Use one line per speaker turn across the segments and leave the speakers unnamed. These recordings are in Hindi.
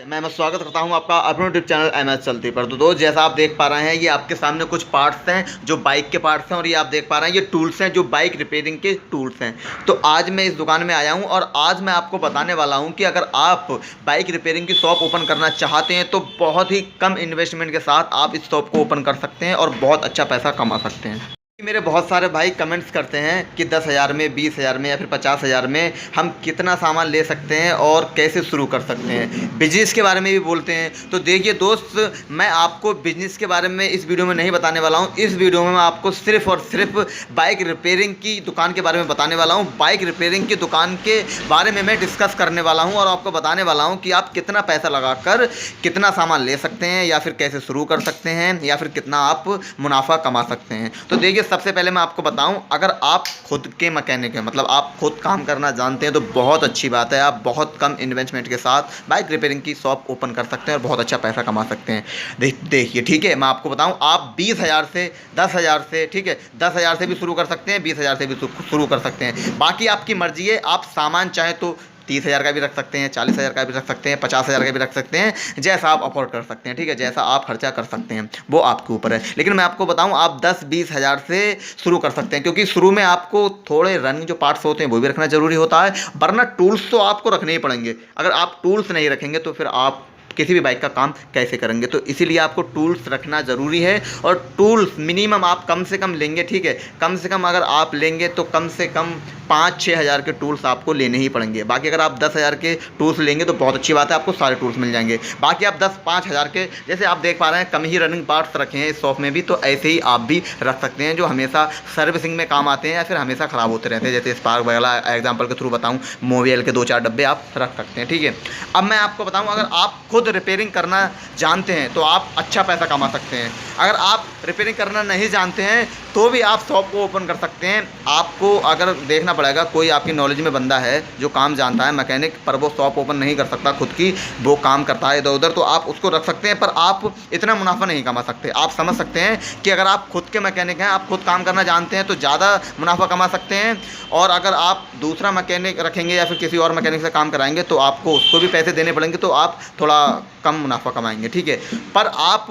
मैं स्वागत करता हूं आपका अपने यूट्यूब चैनल एमएस चलती पर। तो दोस्त, जैसा आप देख पा रहे हैं, ये आपके सामने कुछ पार्ट्स हैं जो बाइक के पार्ट्स हैं, और ये आप देख पा रहे हैं ये टूल्स हैं जो बाइक रिपेयरिंग के टूल्स हैं। तो आज मैं इस दुकान में आया हूं और आज मैं आपको बताने वाला हूं कि अगर आप बाइक रिपेयरिंग की शॉप ओपन करना चाहते हैं तो बहुत ही कम इन्वेस्टमेंट के साथ आप इस शॉप को ओपन कर सकते हैं और बहुत अच्छा पैसा कमा सकते हैं। मेरे बहुत सारे भाई कमेंट्स करते हैं कि 10,000 में, 20,000 में या फिर 50,000 में हम कितना सामान ले सकते हैं और कैसे शुरू कर सकते हैं। बिजनेस के बारे में भी बोलते हैं। तो देखिए दोस्त, मैं आपको बिजनेस के बारे में इस वीडियो में नहीं बताने वाला हूं। इस वीडियो में मैं आपको सिर्फ और सिर्फ बाइक रिपेयरिंग की दुकान के बारे में बताने वाला हूँ। बाइक रिपेयरिंग की दुकान के बारे में मैं डिस्कस करने वाला हूँ और आपको बताने वाला हूँ कि आप कितना पैसा लगाकर कितना सामान ले सकते हैं या फिर कैसे शुरू कर सकते हैं या फिर कितना आप मुनाफा कमा सकते हैं। तो देखिए, सबसे पहले मैं आपको बताऊं, अगर आप खुद के मैकेनिक हैं, मतलब आप खुद काम करना जानते हैं, तो बहुत अच्छी बात है। आप बहुत कम इन्वेस्टमेंट के साथ बाइक रिपेयरिंग की शॉप ओपन कर सकते हैं और बहुत अच्छा पैसा कमा सकते हैं। देखिए, ठीक है, मैं आपको बताऊं, आप 20,000 से, 10,000 से, ठीक है, 10,000 से भी शुरू कर सकते हैं, 20,000 से भी शुरू कर सकते हैं। बाकी आपकी मर्जी है। आप सामान चाहे तो 30,000 का भी रख सकते हैं, 40,000 का भी रख सकते हैं, 50,000 का भी रख सकते हैं, जैसा आप अफोर्ड कर सकते हैं। ठीक है, जैसा आप खर्चा कर सकते हैं वो आपके ऊपर है। लेकिन मैं आपको बताऊं, आप 10-20 हज़ार से शुरू कर सकते हैं, क्योंकि शुरू में आपको थोड़े रनिंग जो पार्ट्स होते हैं वो भी रखना ज़रूरी होता है, वरना टूल्स तो आपको रखने ही पड़ेंगे। अगर आप टूल्स नहीं रखेंगे तो फिर आप किसी भी बाइक का काम कैसे करेंगे। तो इसीलिए आपको टूल्स रखना ज़रूरी है। और टूल्स मिनिमम आप कम से कम लेंगे, ठीक है, कम से कम अगर आप लेंगे तो कम से कम 5-6 हज़ार के टूल्स आपको लेने ही पड़ेंगे। बाकी अगर आप 10,000 के टूल्स लेंगे तो बहुत अच्छी बात है, आपको सारे टूल्स मिल जाएंगे। बाकी आप 10-5 हज़ार के, जैसे आप देख पा रहे हैं, कम ही रनिंग पार्ट्स रखे हैं इस शॉप में भी, तो ऐसे ही आप भी रख सकते हैं जो हमेशा सर्विसिंग में काम आते हैं या फिर हमेशा ख़राब होते रहते हैं। जैसे स्पार्क वगैरह एग्जाम्पल के थ्रू बताऊँ, मोबियल के 2-4 डब्बे आप रख सकते हैं। ठीक है, अब मैं आपको बताऊँ, अगर आप खुद रिपेयरिंग करना जानते हैं तो आप अच्छा पैसा कमा सकते हैं। अगर आप रिपेयरिंग करना नहीं जानते हैं तो भी आप शॉप को ओपन कर सकते हैं। आपको अगर देखना पड़ेगा, कोई आपकी नॉलेज में बंदा है जो काम जानता है मैकेनिक, पर वो शॉप ओपन नहीं कर सकता खुद की, वो काम करता है इधर उधर, तो आप उसको रख सकते हैं, पर आप इतना मुनाफा नहीं कमा सकते। आप समझ सकते हैं कि अगर आप खुद के मैकेनिक हैं, आप खुद काम करना जानते हैं, तो ज़्यादा मुनाफा कमा सकते हैं। और अगर आप दूसरा मैकेनिक रखेंगे या फिर किसी और मैकेनिक से काम कराएंगे तो आपको उसको भी पैसे देने पड़ेंगे, तो आप थोड़ा कम मुनाफा कमाएंगे। ठीक है, पर आप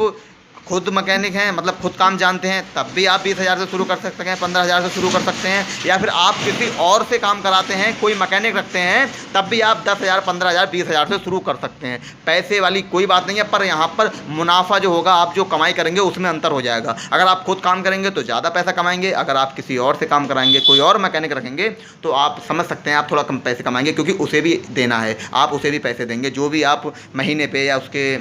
खुद मैकेनिक हैं, मतलब खुद काम जानते हैं, तब भी आप 20,000 से शुरू कर सकते हैं, 15,000 से शुरू कर सकते हैं। या फिर आप किसी और से काम कराते हैं, कोई मैकेनिक रखते हैं, तब भी आप 10,000, 15,000, 20,000 से शुरू कर सकते हैं। पैसे वाली कोई बात नहीं है, पर यहाँ पर मुनाफा जो होगा, आप जो कमाई करेंगे उसमें अंतर हो जाएगा। अगर आप खुद काम करेंगे तो ज़्यादा पैसा कमाएंगे, अगर आप किसी और से काम कराएंगे, कोई और मैकेनिक रखेंगे, तो आप समझ सकते हैं आप थोड़ा कम पैसे कमाएंगे, क्योंकि उसे भी देना है, आप उसे भी पैसे देंगे, जो भी आप महीने पे या उसके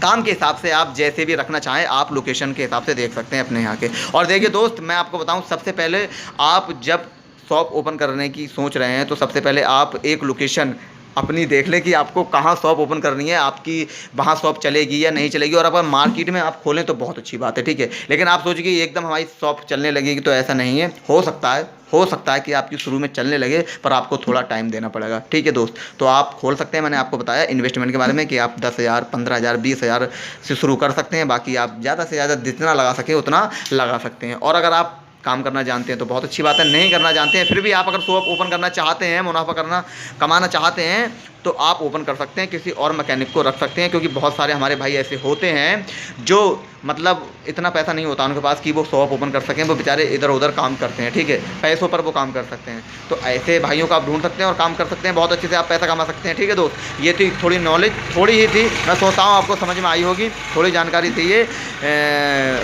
काम के हिसाब से आप जैसे भी रखना चाहें, आप लोकेशन के हिसाब से देख सकते हैं अपने यहाँ के। और देखिए दोस्त, मैं आपको बताऊं, सबसे पहले आप जब शॉप ओपन करने की सोच रहे हैं तो सबसे पहले आप एक लोकेशन अपनी देख लें कि आपको कहाँ शॉप ओपन करनी है, आपकी वहाँ शॉप चलेगी या नहीं चलेगी। और अगर मार्केट में आप खोलें तो बहुत अच्छी बात है, ठीक है, लेकिन आप सोचिए कि एकदम हमारी शॉप चलने लगेगी, तो ऐसा नहीं है। हो सकता है कि आपकी शुरू में चलने लगे, पर आपको थोड़ा टाइम देना पड़ेगा। ठीक है दोस्त, तो आप खोल सकते हैं। मैंने आपको बताया इन्वेस्टमेंट के बारे में कि आप 10,000, 15,000, 20,000 से शुरू कर सकते हैं। बाकी आप ज़्यादा से ज़्यादा जितना लगा सकें उतना लगा सकते हैं। और अगर आप काम करना जानते हैं तो बहुत अच्छी बात है, नहीं करना जानते हैं फिर भी आप अगर शॉप ओपन करना चाहते हैं, मुनाफा कमाना चाहते हैं, तो आप ओपन कर सकते हैं, किसी और मैकेनिक को रख सकते हैं। क्योंकि बहुत सारे हमारे भाई ऐसे होते हैं जो मतलब इतना पैसा नहीं होता उनके पास कि वो शॉप ओपन कर सकें, वो बेचारे इधर उधर काम करते हैं, ठीक है, पैसों पर वो काम कर सकते हैं। तो ऐसे भाइयों को आप ढूंढ सकते हैं और काम कर सकते हैं, बहुत अच्छे से आप पैसा कमा सकते हैं। ठीक है दोस्त, ये थी थोड़ी नॉलेज, थोड़ी ही थी, मैं सोचता हूँ आपको समझ में आई होगी, थोड़ी जानकारी थी ये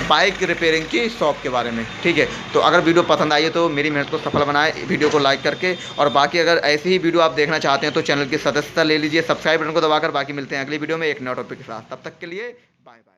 बाइक रिपेयरिंग की शॉप के बारे में। ठीक है, तो अगर वीडियो पसंद आई है तो मेरी मेहनत को सफल बनाए, वीडियो को लाइक करके। और बाकी अगर ऐसी ही वीडियो आप देखना चाहते हैं तो चैनल की सदस्यता ले लीजिए, सब्सक्राइब बटन को दबाकर। बाकी मिलते हैं अगली वीडियो में एक नए टॉपिक के साथ, तब तक के लिए बाय बाय।